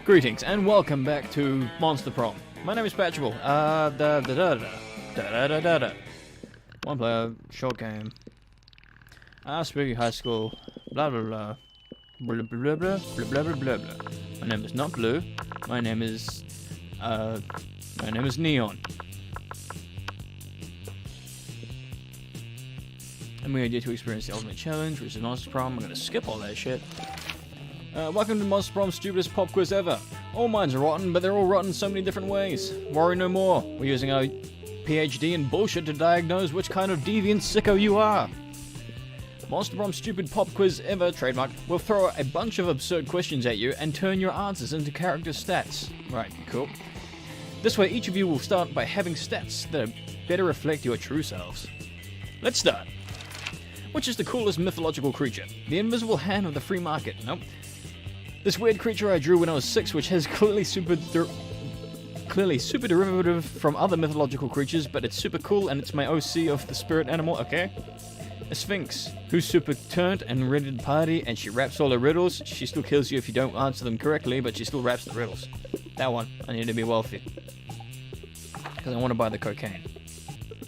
Greetings and welcome back to Monster Prom. My name is Patchable. One player, short game. Spooky high school. Blah blah blah. Blah blah blah blah blah blah blah blah. My name is not Blue. My name is Neon. And we are here to experience the ultimate challenge, which is Monster Prom. I'm gonna skip all that shit. Welcome to Monster Prom's stupidest pop quiz ever. All minds are rotten, but they're all rotten so many different ways. Worry no more. We're using our PhD in bullshit to diagnose which kind of deviant sicko you are. Monster Prom's stupid pop quiz ever, trademark, will throw a bunch of absurd questions at you and turn your answers into character stats. Right, cool. This way each of you will start by having stats that better reflect your true selves. Let's start. Which is the coolest mythological creature? The invisible hand of the free market? Nope. This weird creature I drew when I was 6, which has clearly super derivative from other mythological creatures, but it's super cool and it's my OC of the spirit animal, okay? A Sphinx, who's super turned and ready to party, and she raps all her riddles. She still kills you if you don't answer them correctly, but she still raps the riddles. That one, I need to be wealthy. Because I want to buy the cocaine.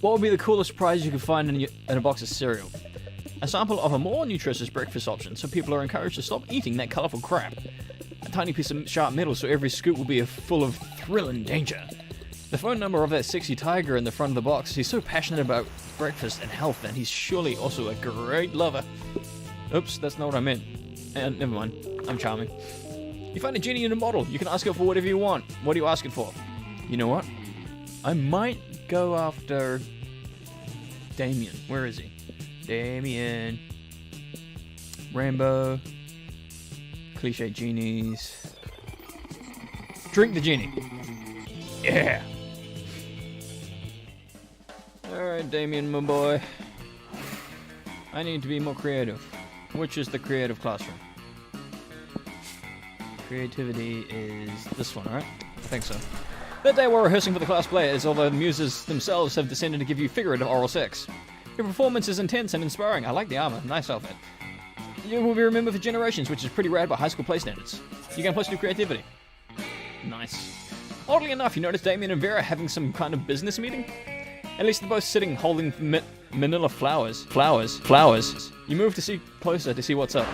What would be the coolest prize you could find in a box of cereal? A sample of a more nutritious breakfast option, so people are encouraged to stop eating that colourful crap. A tiny piece of sharp metal, so every scoop will be full of thrill and danger. The phone number of that sexy tiger in the front of the box. He's so passionate about breakfast and health, and he's surely also a great lover. Oops, that's not what I meant. Never mind, I'm charming. You find a genie in a bottle. You can ask it for whatever you want. What do you ask it for? You know what? I might go after Damien. Where is he? Damien. Rainbow. Cliche genies. Drink the genie. Yeah. Alright, Damien, my boy. I need to be more creative. Which is the creative classroom? Creativity is this one, right? I think so. That day we're rehearsing for the class play, as all the muses themselves have descended to give you figurative oral sex. Your performance is intense and inspiring. I like the armor. Nice outfit. You will be remembered for generations, which is pretty rad by high school play standards. You gain plus 2 creativity. Nice. Oddly enough, you notice Damien and Vera having some kind of business meeting? At least they're both sitting holding manila flowers. Flowers. You move to see closer to see what's up.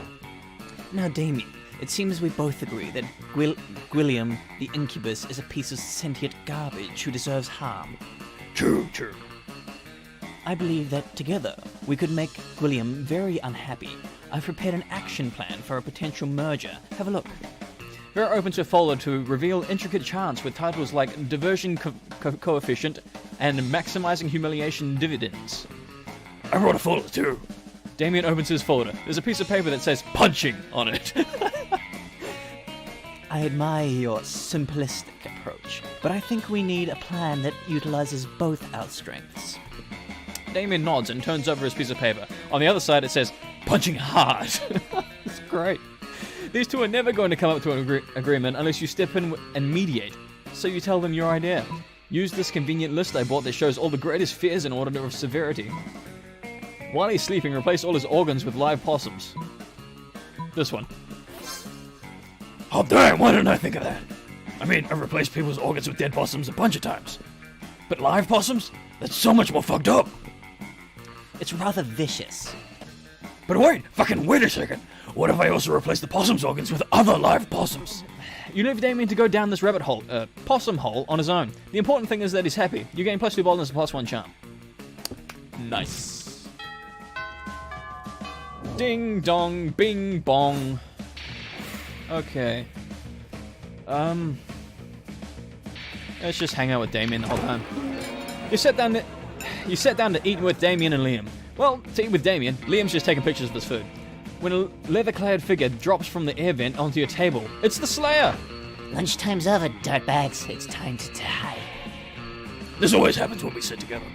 Now, Damien, it seems we both agree that Gwilliam, the incubus, is a piece of sentient garbage who deserves harm. True. I believe that together we could make Gwilliam very unhappy. I've prepared an action plan for a potential merger. Have a look. Vera opens her folder to reveal intricate charts with titles like Diversion Coefficient and Maximizing Humiliation Dividends. I wrote a folder too. Damien opens his folder. There's a piece of paper that says punching on it. I admire your simplistic approach, but I think we need a plan that utilizes both our strengths. Damien nods and turns over his piece of paper. On the other side it says, punching hard. It's great. These two are never going to come up to an agreement unless you step in and mediate. So you tell them your idea. Use this convenient list I bought that shows all the greatest fears in order of severity. While he's sleeping, replace all his organs with live possums. This one. Oh damn, why didn't I think of that? I mean, I've replaced people's organs with dead possums a bunch of times. But live possums? That's so much more fucked up. It's rather vicious. But wait a second. What if I also replace the possum's organs with other live possums? You leave Damien to go down this rabbit hole, possum hole, on his own. The important thing is that he's happy. You gain plus 2 boldness and plus 1 charm. Nice. Ding dong, bing bong. Okay. Let's just hang out with Damien the whole time. You sat down to eat with Damien and Liam. Well, to eat with Damien, Liam's just taking pictures of his food. When a leather-clad figure drops from the air vent onto your table, it's the Slayer! Lunchtime's over, dirtbags. It's time to die. This always happens when we sit together.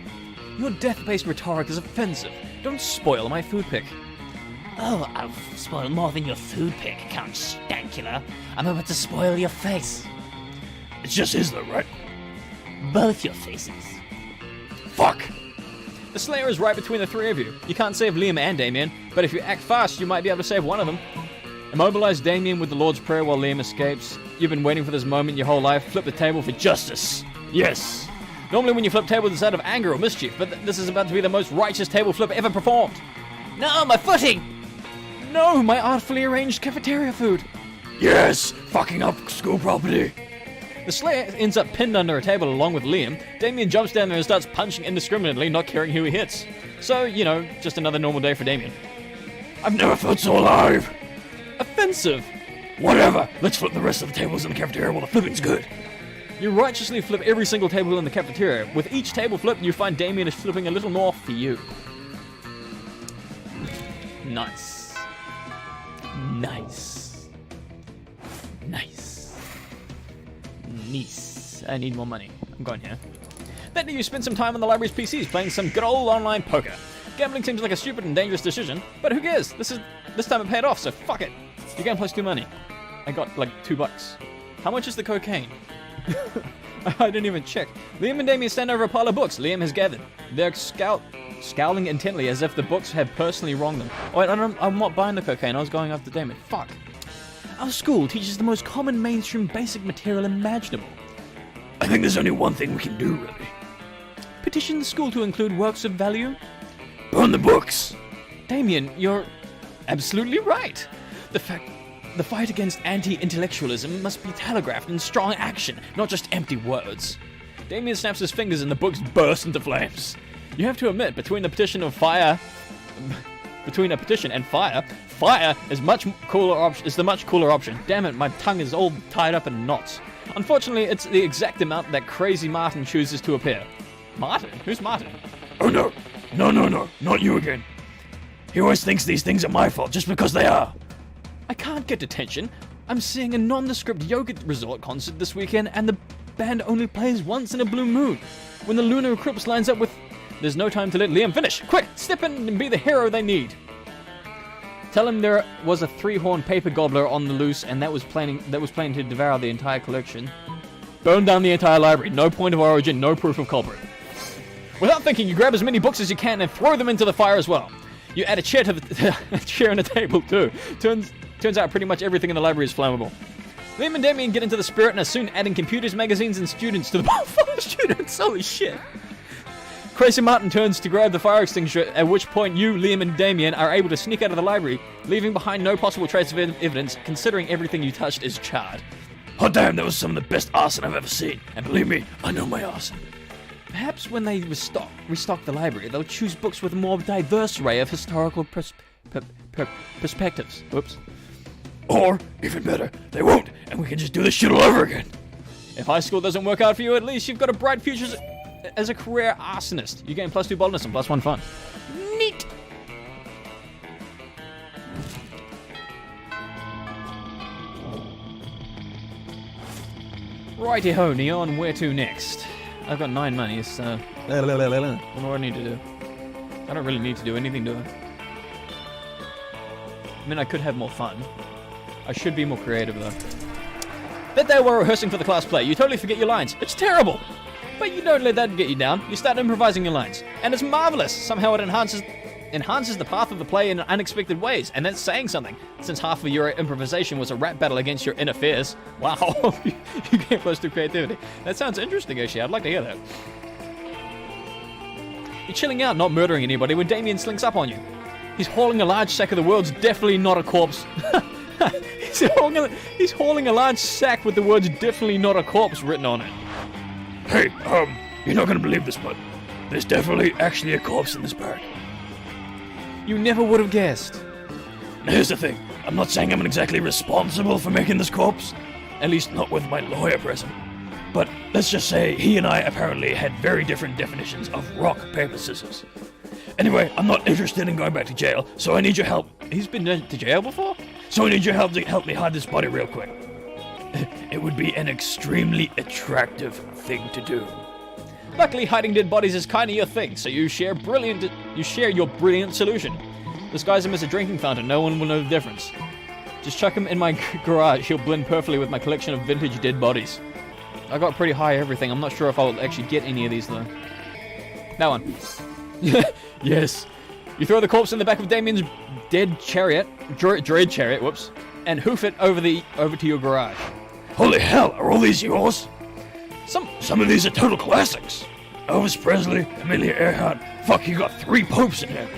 Your death-based rhetoric is offensive. Don't spoil my food pick. Oh, I'll spoil more than your food pick, Count Stankula. I'm about to spoil your face. It's just his though, right? Both your faces. Fuck! The Slayer is right between the three of you. You can't save Liam and Damien, but if you act fast, you might be able to save one of them. Immobilize Damien with the Lord's Prayer while Liam escapes. You've been waiting for this moment your whole life. Flip the table for justice. Yes. Normally when you flip tables it's out of anger or mischief, but this is about to be the most righteous table flip ever performed. No, my footing! No, my artfully arranged cafeteria food. Yes, fucking up school property. The Slayer ends up pinned under a table along with Liam. Damien jumps down there and starts punching indiscriminately, not caring who he hits. So, you know, just another normal day for Damien. I've never felt so alive. Offensive. Whatever, let's flip the rest of the tables in the cafeteria while the flipping's good. You righteously flip every single table in the cafeteria. With each table flip, you find Damien is flipping a little more for you. Nice. Nice. Nice. Nice. I need more money. I'm going here. That day you spend some time on the library's PCs playing some good old online poker. Gambling seems like a stupid and dangerous decision, but who cares? This time it paid off, so fuck it. You can plus 2 money. I got like $2. How much is the cocaine? I didn't even check. Liam and Damien stand over a pile of books Liam has gathered. They're scowling intently as if the books have personally wronged them. Oh, wait, I'm not buying the cocaine. I was going after Damien. Fuck. Our school teaches the most common mainstream basic material imaginable. I think there's only one thing we can do, really. Petition the school to include works of value? Burn the books. Damien, you're absolutely right. The fight against anti-intellectualism must be telegraphed in strong action, not just empty words. Damien snaps his fingers and the books burst into flames. You have to admit, between a petition and fire, fire is the much cooler option. Damn it, my tongue is all tied up in knots. Unfortunately, it's the exact amount that crazy Martin chooses to appear. Martin? Who's Martin? Oh no, not you again. He always thinks these things are my fault just because they are. I can't get detention. I'm seeing a nondescript yoga resort concert this weekend and the band only plays once in a blue moon. When the lunar eclipse lines up with... There's no time to let Liam finish. Quick, step in and be the hero they need. Tell him there was a 3-horned paper gobbler on the loose and that was planning to devour the entire collection. Burn down the entire library. No point of origin, no proof of culprit. Without thinking, you grab as many books as you can and throw them into the fire as well. You add a chair to a chair and a table too. Turns out pretty much everything in the library is flammable. Liam and Damien get into the spirit and are soon adding computers, magazines, and students to the bonfire. Students, holy shit. Crazy Martin turns to grab the fire extinguisher, at which point you, Liam, and Damien are able to sneak out of the library, leaving behind no possible trace of evidence, considering everything you touched is charred. Oh damn, that was some of the best arson I've ever seen. And believe me, I know my arson. Perhaps when they restock the library, they'll choose books with a more diverse array of historical perspectives. Whoops. Or, even better, they won't, and we can just do this shit all over again. If high school doesn't work out for you, at least you've got a bright future as a career arsonist. You gain plus 2 boldness and plus 1 fun. Neat! Righty-ho, Neon, where to next? I've got 9 money, so... What do I need to do? I don't really need to do anything, do I? I mean, I could have more fun. I should be more creative, though. That day while rehearsing for the class play, you totally forget your lines. It's terrible! But you don't let that get you down. You start improvising your lines. And it's marvelous! Somehow it enhances the path of the play in unexpected ways, and that's saying something, since half of your improvisation was a rap battle against your inner fears. Wow, you came close to creativity. That sounds interesting, actually. I'd like to hear that. You're chilling out, not murdering anybody, when Damien slinks up on you. He's hauling a large sack of the world's definitely not a corpse. He's hauling a large sack with the words definitely not a corpse written on it. Hey, you're not gonna believe this, but there's definitely actually a corpse in this bag. You never would have guessed. Now here's the thing, I'm not saying I'm exactly responsible for making this corpse, at least not with my lawyer present. But let's just say he and I apparently had very different definitions of rock, paper, scissors. Anyway, I'm not interested in going back to jail, so I need your help. He's been to jail before? So I need your help to help me hide this body real quick. It would be an extremely attractive thing to do. Luckily, hiding dead bodies is kind of your thing, so you share your brilliant solution. Disguise him as a drinking fountain, no one will know the difference. Just chuck him in my garage, he'll blend perfectly with my collection of vintage dead bodies. I got pretty high everything, I'm not sure if I'll actually get any of these though. That one. Yes. You throw the corpse in the back of Damien's dead chariot, dread chariot, whoops, and hoof it over to your garage. Holy hell, are all these yours? Some of these are total classics. Elvis Presley, Amelia Earhart. Fuck, you got 3 popes in here.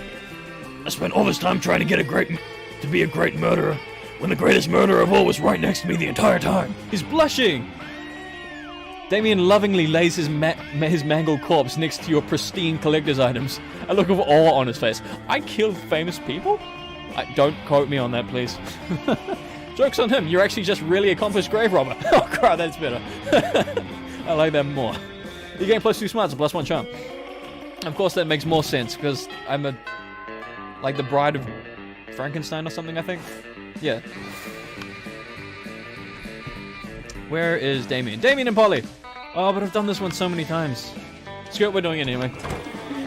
I spent all this time trying to be a great murderer, when the greatest murderer of all was right next to me the entire time. He's blushing. Damien lovingly lays his mangled corpse next to your pristine collector's items. A look of awe on his face. I killed famous people? Don't quote me on that, please. Joke's on him. You're actually just really accomplished grave robber. Oh, crap, that's better. I like that more. You gain +2 smarts and +1 charm. Of course, that makes more sense, because I'm like the bride of Frankenstein or something, I think. Yeah. Where is Damien? Damien and Polly! Oh, but I've done this one so many times. Screw it, we're doing it anyway.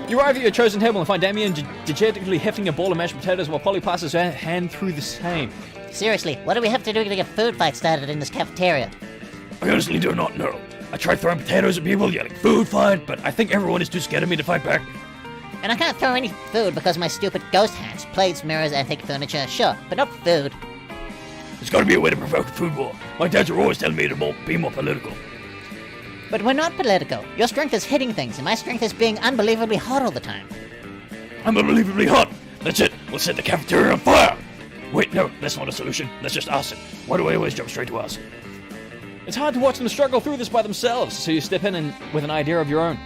You arrive at your chosen table and find Damien dejectedly hefting a bowl of mashed potatoes while Polly passes her hand through the same. Seriously, what do we have to do to get a food fight started in this cafeteria? I honestly do not know. I tried throwing potatoes at people, yelling food fight, but I think everyone is too scared of me to fight back. And I can't throw any food because of my stupid ghost hands. Plates, mirrors, antique furniture, sure, but not food. There's gotta be a way to provoke a food war. My dads are always telling me to be more political. But we're not political. Your strength is hitting things, and my strength is being unbelievably hot all the time. I'm unbelievably hot. That's it. We'll set the cafeteria on fire. Wait, no, that's not a solution. That's just arson. Why do I always jump straight to arson? It's hard to watch them struggle through this by themselves, so you step in with an idea of your own.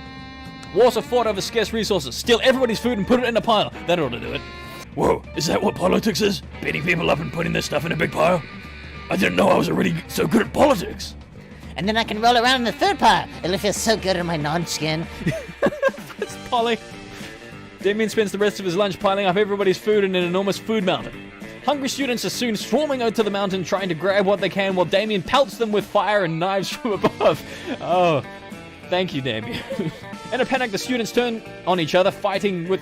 Wars are fought over scarce resources. Steal everybody's food and put it in a pile. That ought to do it. Whoa, is that what politics is? Beating people up and putting their stuff in a big pile? I didn't know I was already so good at politics. And then I can roll around in the food pile. It'll feel so good in my non-skin. It's Polly. Damien spends the rest of his lunch piling up everybody's food in an enormous food mountain. Hungry students are soon swarming out to the mountain trying to grab what they can while Damien pelts them with fire and knives from above. Oh, thank you, Damien. In a panic, the students turn on each other, fighting with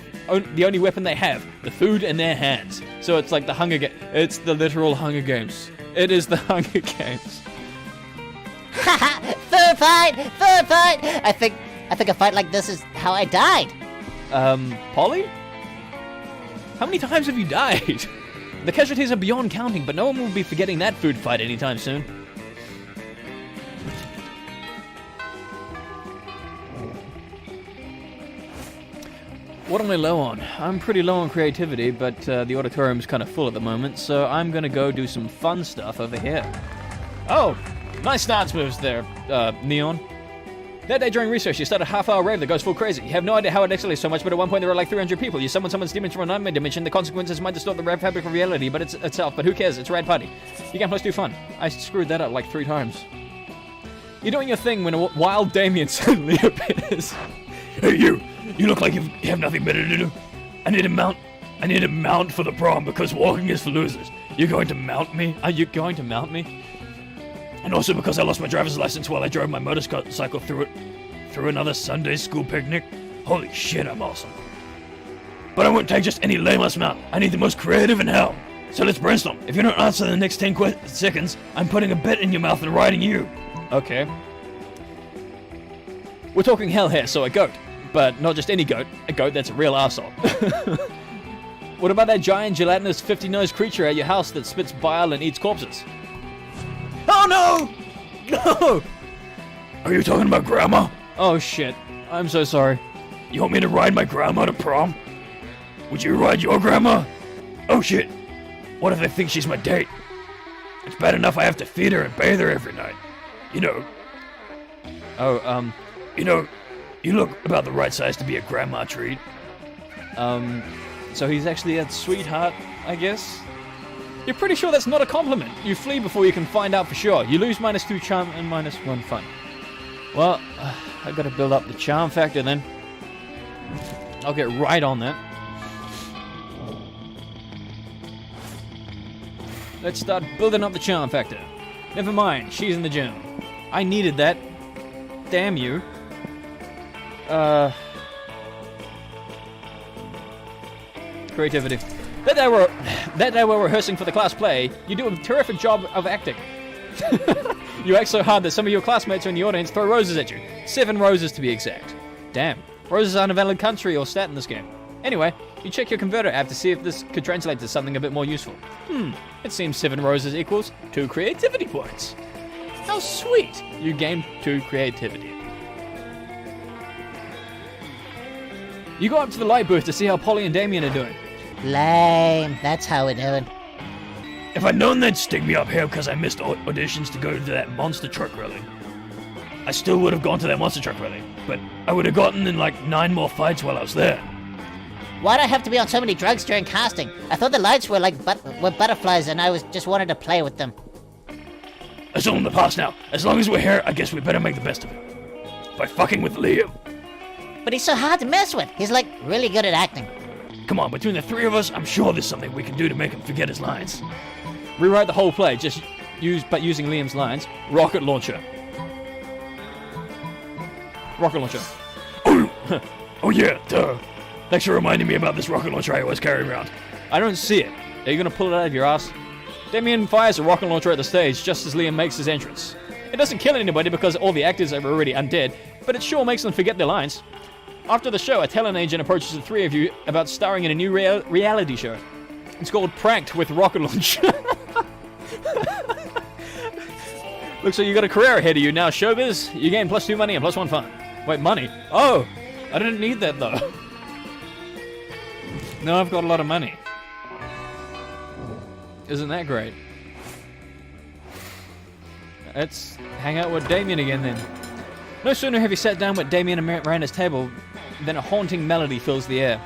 the only weapon they have, the food in their hands. So it's like the Hunger Games. It's the literal Hunger Games. It is the Hunger Games. Haha! Food fight! Food fight! I think a fight like this is how I died. Polly? How many times have you died? The casualties are beyond counting, but no one will be forgetting that food fight anytime soon. What am I low on? I'm pretty low on creativity, but the auditorium's kind of full at the moment, so I'm gonna go do some fun stuff over here. Oh! Nice dance moves there, Neon. That day during research, you start a half-hour rave that goes full crazy. You have no idea how it escalates so much, but at one point there are like 300 people. You summon someone's demons from a nightmare dimension. The consequences might distort the rave fabric of reality, but it's itself. But who cares? It's a rad party. You can do fun. I screwed that up like 3 times. You're doing your thing when a wild Damien suddenly appears. Hey, you! You look like you have nothing better to do. I need a mount for the prom because walking is for losers. You're going to mount me? Are you going to mount me? And also because I lost my driver's license while I drove my motorcycle through another Sunday school picnic. Holy shit, I'm awesome. But I won't take just any lame-ass mount. I need the most creative in hell. So let's brainstorm. If you don't answer in the next 10 seconds, I'm putting a bit in your mouth and riding you. Okay. We're talking hell here, so a goat. But not just any goat. A goat that's a real arsehole. What about that giant gelatinous 50-nosed creature at your house that spits bile and eats corpses? Oh no! No! Are you talking about Grandma? Oh shit. I'm so sorry. You want me to ride my grandma to prom? Would you ride your grandma? Oh shit. What if they think she's my date? It's bad enough I have to feed her and bathe her every night. You know. Oh, You know, you look about the right size to be a grandma treat. So he's actually a sweetheart, I guess? You're pretty sure that's not a compliment. You flee before you can find out for sure. You lose -2 charm and -1 fun. Well, I gotta build up the charm factor then. I'll get right on that. Let's start building up the charm factor. Never mind, she's in the gym. I needed that. Damn you. Creativity. That day we're rehearsing for the class play, you do a terrific job of acting. You act so hard that some of your classmates are in the audience throw roses at you. 7 roses to be exact. Damn. Roses aren't a valid country or stat in this game. Anyway, You check your converter app to see if this could translate to something a bit more useful. It seems 7 roses equals 2 creativity points. How sweet! You gain 2 creativity. You go up to the light booth to see how Polly and Damien are doing. Lame. That's how we're doing. If I'd known they'd stick me up here because I missed auditions to go to that monster truck rally, I still would have gone to that monster truck rally, but I would have gotten in like 9 more fights while I was there. Why'd I have to be on so many drugs during casting? I thought the lights were like were butterflies and I just wanted to play with them. That's all in the past now. As long as we're here, I guess we better make the best of it. By fucking with Liam. But he's so hard to mess with. He's like really good at acting. Come on, between the 3 of us, I'm sure there's something we can do to make him forget his lines. Rewrite the whole play, but using Liam's lines. Rocket launcher. Rocket launcher. Oh yeah, duh. Thanks for reminding me about this rocket launcher I always carry around. I don't see it. Are you gonna pull it out of your ass? Damien fires a rocket launcher at the stage just as Liam makes his entrance. It doesn't kill anybody because all the actors are already undead, but it sure makes them forget their lines. After the show, a talent agent approaches the 3 of you about starring in a new reality show. It's called Pranked with Rocket Launcher. Looks like you got a career ahead of you now, showbiz. You gain +2 money and +1 fun. Wait, money? Oh, I didn't need that though. No, I've got a lot of money. Isn't that great? Let's hang out with Damien again then. No sooner have you sat down with Damien and Miranda's table than a haunting melody fills the air.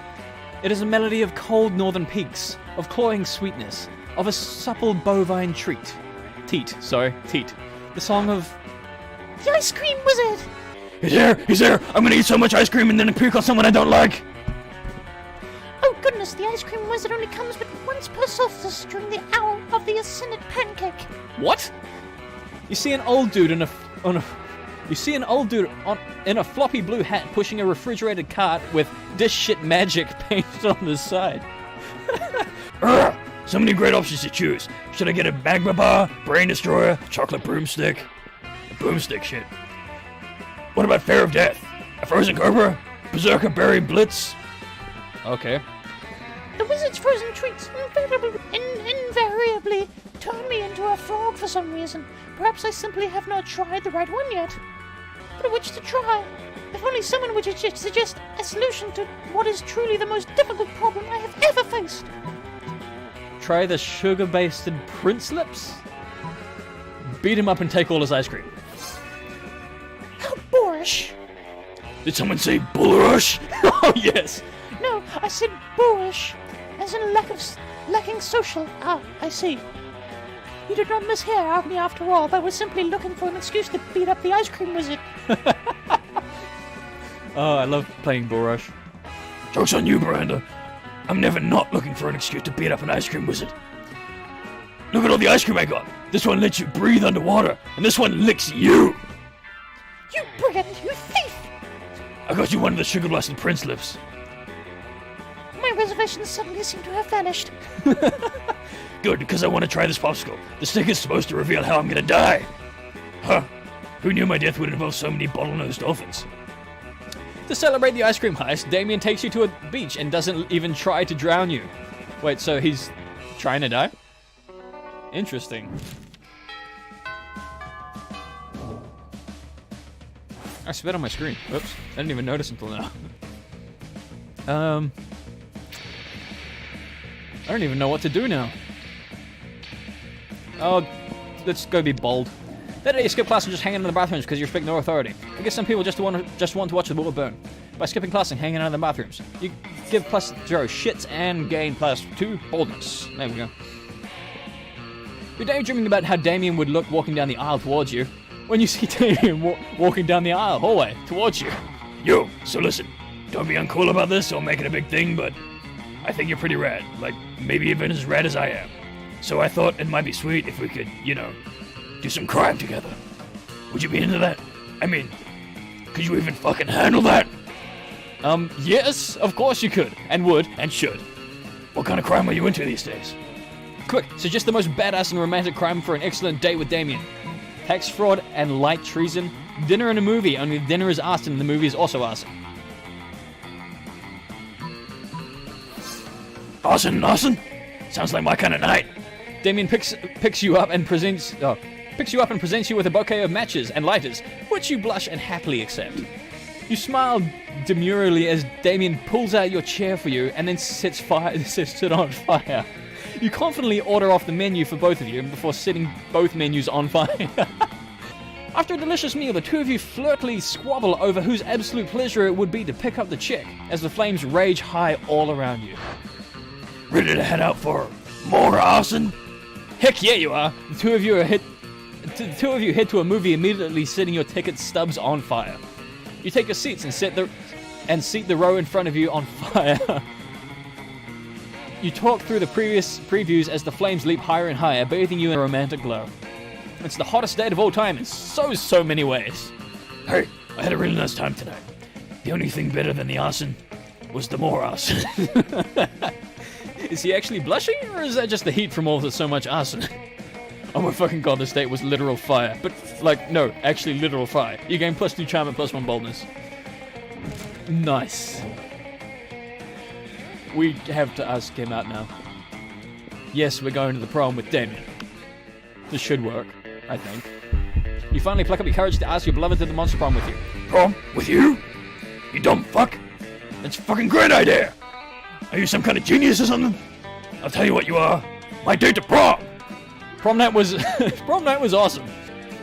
It is a melody of cold northern peaks, of cloying sweetness, of a supple bovine treat. Teat. The song of The ice cream wizard! He's there! I'm gonna eat so much ice cream and then puke on someone I don't like! Oh goodness, the ice cream wizard only comes but once per solstice during the hour of the ascended pancake. What? You see an old dude in a floppy blue hat pushing a refrigerated cart with "This shit magic" painted on the side. Urgh! So many great options to choose. Should I get a magma bar, brain destroyer, chocolate broomstick? A boomstick shit. What about Fair of Death? A frozen cobra? Berserker berry blitz? Okay. The wizard's frozen treats invariably turn me into a frog for some reason. Perhaps I simply have not tried the right one yet. But which to try? If only someone would suggest a solution to what is truly the most difficult problem I have ever faced. Try the sugar-basted Prince Lips? Beat him up and take all his ice cream. How boorish. Did someone say bulrush? Oh, yes! No, I said boorish, as in lacking social. Ah, I see. You did not mishear me after all, but was simply looking for an excuse to beat up the ice cream wizard. Oh, I love playing Bull Rush. Joke's on you, Miranda. I'm never not looking for an excuse to beat up an ice cream wizard. Look at all the ice cream I got. This one lets you breathe underwater, and this one licks you. You brigand, you thief! I got you one of the sugar-blasted Prince Lips. My reservations suddenly seem to have vanished. Good, because I want to try this popsicle. The stick is supposed to reveal how I'm gonna die. Huh. Who knew my death would involve so many bottlenose dolphins? To celebrate the ice cream heist, Damien takes you to a beach and doesn't even try to drown you. Wait, so he's trying to die? Interesting. I spit on my screen. Oops. I didn't even notice until now. I don't even know what to do now. Oh, let's go be bold. That day you skip class and just hang out in the bathrooms because you respect no authority. I guess some people just want to watch the world burn. By skipping class and hanging out in the bathrooms, you give +0 shits and gain +2 boldness. There we go. You're daydreaming about how Damien would look walking down the aisle towards you. When you see Damien walking down the aisle hallway towards you. Yo, so listen. Don't be uncool about this or make it a big thing, but I think you're pretty rad. Like, maybe even as rad as I am. So I thought it might be sweet if we could, do some crime together. Would you be into that? I mean, could you even fucking handle that? Yes, of course you could, and would, and should. What kind of crime are you into these days? Quick, suggest the most badass and romantic crime for an excellent date with Damien. Tax fraud and light treason. Dinner in a movie, only the dinner is arson and the movie is also arson. Arson? Sounds like my kind of night. Damien picks you up and presents you with a bouquet of matches and lighters, which you blush and happily accept. You smile demurely as Damien pulls out your chair for you and then sets it on fire. You confidently order off the menu for both of you before setting both menus on fire. After a delicious meal, the two of you flirtily squabble over whose absolute pleasure it would be to pick up the chick as the flames rage high all around you. Ready to head out for more arson? Heck yeah, you are. The two of you head to a movie, immediately setting your ticket stubs on fire. You take your seats and seat the row in front of you on fire. You talk through the previous previews as the flames leap higher and higher, bathing you in a romantic glow. It's the hottest date of all time in so many ways. Hey, I had a really nice time tonight. The only thing better than the arson was the more arson. Is he actually blushing, or is that just the heat from all the so much arson? Oh my fucking god, this date was literal fire. But, like, no, actually literal fire. You gain +2 charm and +1 boldness. Nice. We have to ask him out now. Yes, we're going to the prom with Damien. This should work, I think. You finally pluck up your courage to ask your beloved to the monster prom with you. Prom? With you? You dumb fuck? That's a fucking great idea! Are you some kind of genius or something? I'll tell you what you are. My date to prom! Prom night was awesome.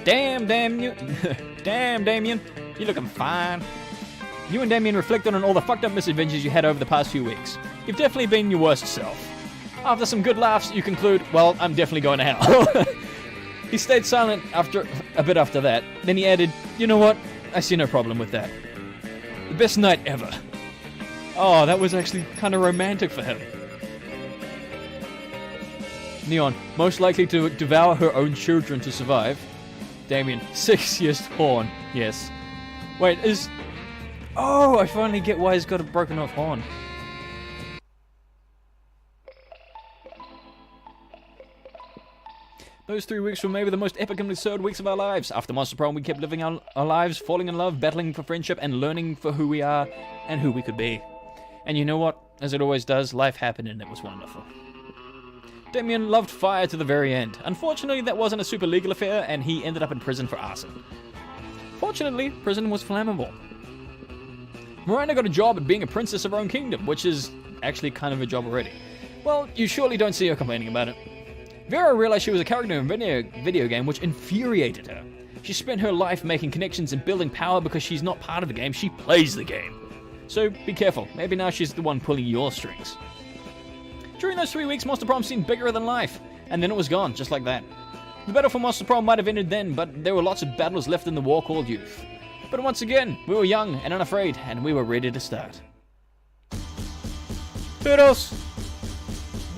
Damn, Damien, you're looking fine. You and Damien reflect on all the fucked up misadventures you had over the past few weeks. You've definitely been your worst self. After some good laughs, you conclude, well, I'm definitely going to hell. He stayed silent a bit after that. Then he added, you know what? I see no problem with that. The best night ever. Oh, that was actually kind of romantic for him. Neon, most likely to devour her own children to survive. Damien, sexiest horn. Yes. Wait, Oh, I finally get why he's got a broken off horn. Those 3 weeks were maybe the most epic and absurd weeks of our lives. After Monster Prom, we kept living our lives, falling in love, battling for friendship, and learning for who we are and who we could be. And you know what? As it always does, life happened and it was wonderful. Damien loved fire to the very end. Unfortunately, that wasn't a super legal affair, and he ended up in prison for arson. Fortunately, prison was flammable. Miranda got a job at being a princess of her own kingdom, which is actually kind of a job already. Well, you surely don't see her complaining about it. Vera realized she was a character in a video game, which infuriated her. She spent her life making connections and building power because she's not part of the game, she plays the game. So be careful, maybe now she's the one pulling your strings. During those 3 weeks, Monster Prom seemed bigger than life, and then it was gone, just like that. The battle for Monster Prom might have ended then, but there were lots of battles left in the war called youth. But once again, we were young and unafraid, and we were ready to start. Toodles!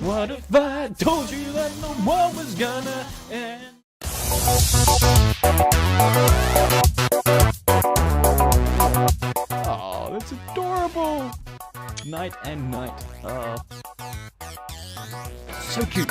What if I told you that no war was gonna end? Oh, that's adorable! Night and night. Oh. So cute.